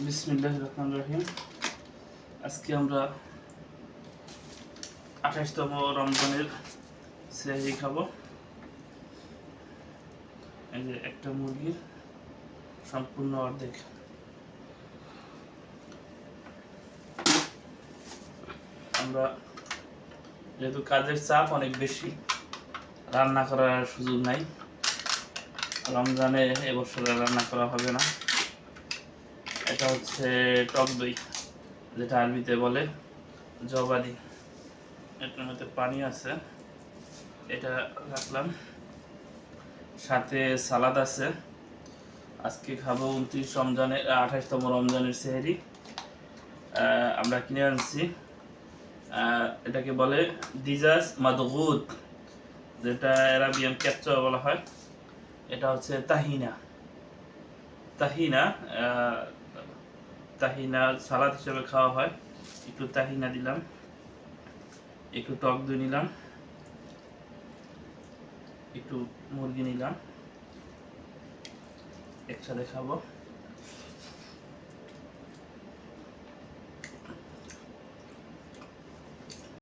বিসমিল্লাহির রহমানির রহিম। আজকে আমরা 28তম রমজানের সেহরি খাবো। এই যে একটা মুরগির সম্পূর্ণ অর্ধেক। আমরা যেহেতু কাজের চাপ অনেক বেশি, রান্না করার সুযোগ নাই। রমজানে এবছর রান্না করা হবে না। এটা হচ্ছে টক দই, যেটা আরবিতে বলে জবাদি। এটার মধ্যে পানি আছে, এটা রাখলাম। সাথে সালাদ আছে। আজকে খাবো 28তম রমজানের সেহরি। আমরা কিনে আনছি, এটাকে বলে দিজাজ মাদগুদ, যেটা অ্যারাবিয়ান ক্যাপচা বলা হয়। এটা হচ্ছে তাহিনা তাহিনা তাহিনা সালাদ হিসেবে খাওয়া হয়। একটু তাহিনা দিলাম, একটু টক দই নিলাম, একটু মুরগি নিলাম, একসাথে খাবো।